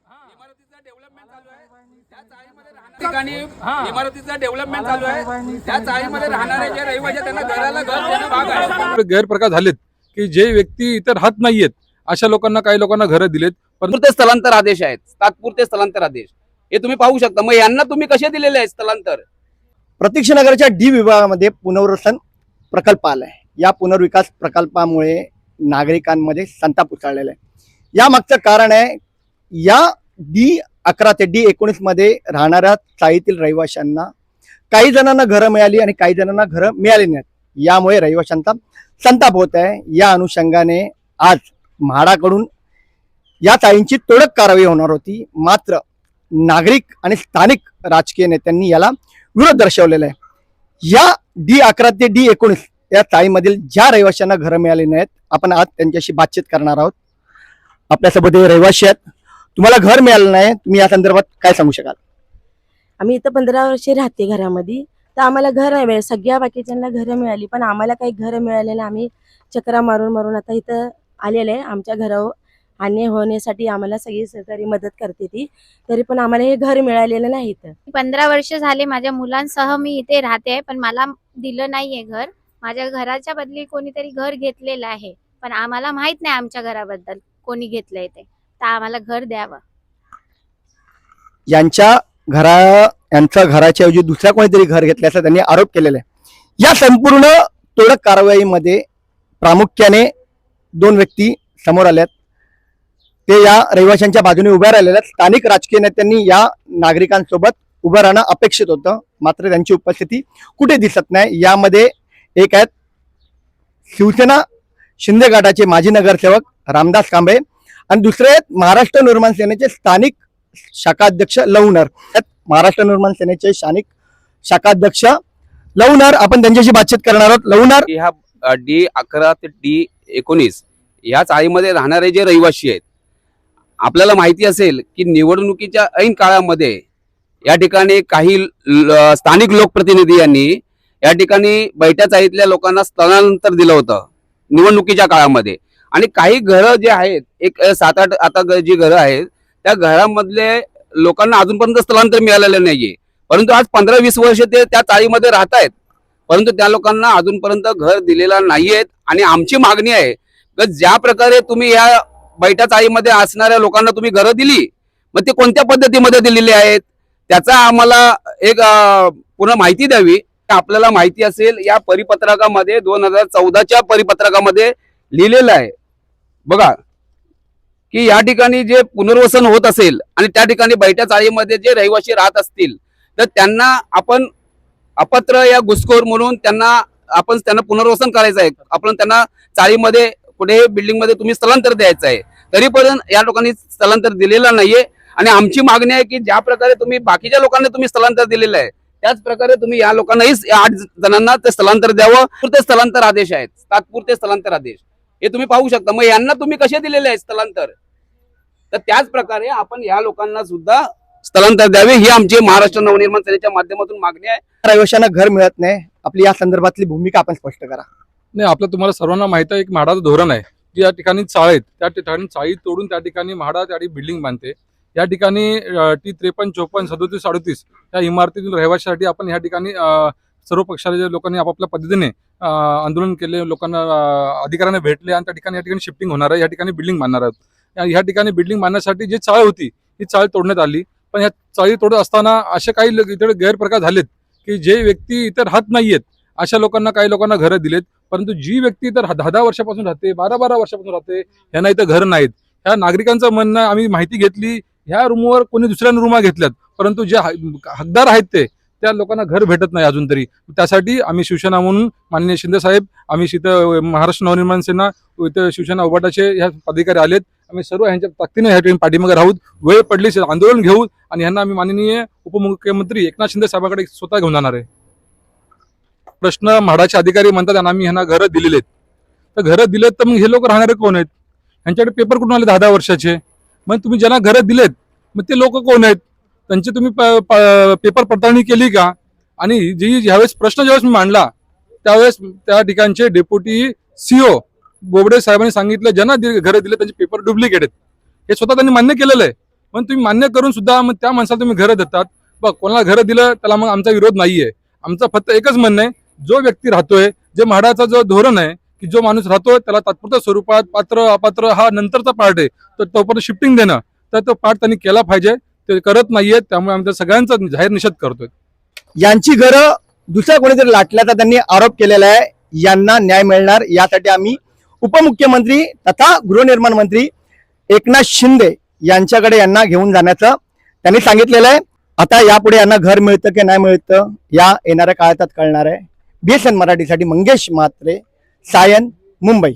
इमारतीचं डेव्हलपमेंट चालू आहे त्या चाळीमध्ये राहणाऱ्या इमारतीचं डेव्हलपमेंट चालू आहे त्या चाळीमध्ये राहणारे जे रहिवासी त्यांना घराला घर देणं भाग आहे. गैरप्रकार झालेत की जे व्यक्ती इतर राहत नाहीयेत अशा लोकांना काही लोकांना घरं दिलेत. तात्पुरते स्थलांतर आदेश आहेत, तात्पुरते स्थलांतर आदेश हे तुम्ही पाहू शकता. मग यांना तुम्ही कसे दिलेले आहेत स्थलांतर? प्रतीक्षानगरच्या डी विभागामध्ये पुनर्वसन प्रकल्प आलाय. या पुनर्विकास प्रकल्पामुळे नागरिकांमध्ये संताप उसळलेला आहे. या मागचं कारण आहे या D11 ते D19 मध्ये राहणाऱ्या चाळीतील रहिवाशांना काही जणांना घरं मिळाली आणि काही जणांना घरं मिळाली नाहीत. यामुळे रहिवाशांचा संताप होत आहे. या अनुषंगाने आज म्हाडाकडून या चाळींची तोडक कारवाई होणार होती. मात्र नागरिक आणि स्थानिक राजकीय नेत्यांनी याला विरोध दर्शवलेला आहे. या D11 ते D19 या चाळीमधील ज्या रहिवाशांना घरं मिळाली नाहीत आपण आज त्यांच्याशी बातचीत करणार आहोत. आपल्यासोबत हे रहिवाशी आहेत. तुम्हाला घर मिळालं नाही, तुम्ही या संदर्भात काय सांगू शकाल? आम्ही इथं 15 वर्षे राहते घरामध्ये, तर आम्हाला घर नाही मिळालं. सगळ्या बाकीच्यांना घरं मिळाली पण आम्हाला काही घरं मिळाले नाही. आम्ही चक्रा मारून मारून आता इथं आलेलं आहे. आमच्या घरावर अन्याय होण्यासाठी आम्हाला सगळी सहकारी मदत करते ती, तरी पण आम्हाला हे घर मिळालेलं नाही. इथं 15 वर्ष झाले माझ्या मुलांसह मी इथे राहते, पण मला दिलं नाहीये घर. माझ्या घराच्या बदली कोणीतरी घर घेतलेलं आहे, पण आम्हाला माहित नाही आमच्या घराबद्दल कोणी घेतलंय ते, तर आम्हाला घर द्यावं. यांच्या घराच्या ऐवजी दुसऱ्या कोणीतरी घर घेतल्याचा त्यांनी आरोप केलेला आहे. या संपूर्ण तोडक कारवाईमध्ये प्रामुख्याने 2 व्यक्ती समोर आल्यात. ते या रहिवाशांच्या बाजूने उभ्या राहिलेल्या आहेत. स्थानिक राजकीय नेत्यांनी या नागरिकांसोबत उभं राहणं अपेक्षित होतं, मात्र त्यांची उपस्थिती कुठे दिसत नाही. यामध्ये एक आहेत शिवसेना शिंदे गटाचे माजी नगरसेवक रामदास कांबळे आणि दुसरे आहेत महाराष्ट्र निर्माण सेनेचे स्थानिक शाखाध्यक्ष लवनर. महाराष्ट्र निर्माण सेनेचे स्थानिक शाखाध्यक्ष लवनर, आपण त्यांच्याशी बातचीत करणार आहोत. लवनर, ह्या D11 ते D19 या चाळीमध्ये राहणारे जे रहिवासी आहेत, आपल्याला माहिती असेल की निवडणुकीच्या ऐन काळामध्ये या ठिकाणी काही स्थानिक लोकप्रतिनिधी यांनी या ठिकाणी बैठ्या चाळीतल्या लोकांना स्थलांतर दिलं होतं निवडणुकीच्या काळामध्ये. आणि काही घरं जे आहेत, एक 7-8 आता जी घरं आहेत त्या घरामधले लोकांना अजूनपर्यंत स्थलांतर मिळालेलं नाहीये. परंतु आज 15-20 वर्ष ते त्या चाळीमध्ये राहत आहेत, परंतु त्या लोकांना अजूनपर्यंत घर दिलेलं नाहीयेत. आणि आमची मागणी आहे की ज्या प्रकारे तुम्ही या बैठ्या चाळीमध्ये असणाऱ्या लोकांना तुम्ही घरं दिली, मग ते कोणत्या पद्धतीमध्ये दिलेली आहेत त्याचा आम्हाला एक पुन्हा माहिती द्यावी. आपल्याला माहिती असेल या परिपत्रकामध्ये 2014च्या परिपत्रकामध्ये लिहिलेलं आहे बघा की या ठिकाणी जे पुनर्वसन होत असेल आणि त्या ठिकाणी बैठ्या चाळीमध्ये जे रहिवासी राहत असतील तर त्यांना आपण अपात्र या घुसखोर म्हणून त्यांना पुनर्वसन करायचं आहे. आपण त्यांना चाळीमध्ये कुठे बिल्डिंग मध्ये तुम्ही स्थलांतर द्यायचं आहे, तरीपर्यंत या लोकांनी स्थलांतर दिलेलं नाहीये. आणि आमची मागणी आहे की ज्या प्रकारे तुम्ही बाकीच्या लोकांना तुम्ही स्थलांतर दिलेलं आहे त्याच प्रकारे तुम्ही या लोकांनाही 8 जणांना ते स्थलांतर द्यावं. ते स्थलांतर आदेश आहेत, तात्पुरते स्थलांतर आदेश हे तुम्ही पाहू शकता. मग यांना तुम्ही कसे दिलेले आहेत स्थलांतर? तर त्याच प्रकारे आपण या लोकांना सुद्धा स्थलांतर द्यावे ही आमची महाराष्ट्र नवनिर्माण सेनेच्या माध्यमातून मागणी आहे. रहिवाशांना घर मिळत नाही, आपली या संदर्भातली भूमिका आपण स्पष्ट करा. नाही, आपलं तुम्हाला सर्वांना माहित आहे एक म्हाडाचं धोरण आहे की या ठिकाणी चाळ आहेत त्या ठिकाणी चाळी तोडून त्या ठिकाणी म्हाडा त्या बिल्डिंग बांधते. या ठिकाणी T53, 54, 37, 38 या इमारतीतील रहिवाशासाठी आपण या ठिकाणी सर्व पक्षाच्या लोकांनी आपापल्या पद्धतीने आंदोलन केले, लोकांना अधिकाऱ्यांना भेटले आणि त्या ठिकाणी या ठिकाणी शिफ्टिंग होणार आहे. या ठिकाणी बिल्डिंग बांधणार आहोत. या ठिकाणी बिल्डिंग बांधण्यासाठी जी चाळ होती ही चाळ तोडण्यात आली. पण या चाळी तोडत असताना असे काही इथे गैरप्रकार झालेत की जे व्यक्ती इथे राहत नाहीयेत अशा लोकांना काही लोकांना घरं दिलेत. परंतु जी व्यक्ती तर 10 वर्षापासून राहते, 12 वर्षापासून राहते, यांना इथं घर नाहीत. ह्या नागरिकांचं म्हणणं आम्ही माहिती घेतली, ह्या रूमवर कोणी दुसऱ्या रूमा घेतल्यात, परंतु जे हकदार आहेत त्या लोकांना घर भेटत नाही अजून तरी. त्यासाठी आम्ही शिवसेना म्हणून माननीय शिंदे साहेब, आम्ही इथं महाराष्ट्र नवनिर्माण सेना इथं शिवसेना उभाटाचे ह्या अधिकारी आलेत. आम्ही सर्व ह्यांच्या ताकदीने ह्या ठिकाणी पाठीमागे राहूत. वेळ पडली आंदोलन घेऊ आणि ह्यांना आम्ही माननीय उपमुख्यमंत्री एकनाथ शिंदे साहेबांकडे स्वतः घेऊन जाणार आहे. प्रश्न म्हाडाचे अधिकारी म्हणतात आणि आम्ही ह्यांना घरं दिलेले आहेत. तर घरं दिलेत तर मग हे लोक राहणारे कोण आहेत? ह्यांच्याकडे पेपर कुठून आले 10 वर्षाचे? मग तुम्ही ज्यांना घरं दिलेत मग ते लोक कोण आहेत? त्यांची तुम्ही पेपर पडताळणी केली का? आणि ज्यावेळेस प्रश्न मी मांडला त्यावेळेस त्या ठिकाणचे डेप्युटी CEO बोबडे साहेबांनी सांगितलं ज्यांना घरं दिले त्यांचे पेपर डुप्लिकेट आहेत. हे स्वतः त्यांनी मान्य केलेलं आहे. पण तुम्ही मान्य करून सुद्धा मग त्या माणसाला तुम्ही घरं देतात. बघ, कोणाला घरं दिलं त्याला मग आमचा विरोध नाहीये. आमचं फक्त एकच म्हणणं आहे, जो व्यक्ती राहतोय, जे म्हाडाचा जो धोरण आहे की जो माणूस राहतोय त्याला तात्पुरत्या स्वरूपात पात्र अपात्र हा नंतरचा पार्ट आहे, तर तोपर्यंत शिफ्टिंग देणं, तर तो पार्ट त्यांनी केला पाहिजे. ते करत नाहीये, त्यामुळे आम्ही त्या सगळ्यांचा जाहीर निषेध करतोय. यांची घरं दुसऱ्या कोणीतरी लाटल्याचा त्यांनी आरोप केलेला आहे. यांना न्याय मिळणार यासाठी आम्ही उपमुख्यमंत्री तथा गृहनिर्माण मंत्री एकनाथ शिंदे यांच्याकडे यांना घेऊन जाण्याचं त्यांनी सांगितलेलं आहे. आता यापुढे यांना घर मिळतं की नाही मिळतं या येणाऱ्या काळात कळणार आहे. BSN मराठीसाठी मंगेश म्हात्रे, सायन, मुंबई.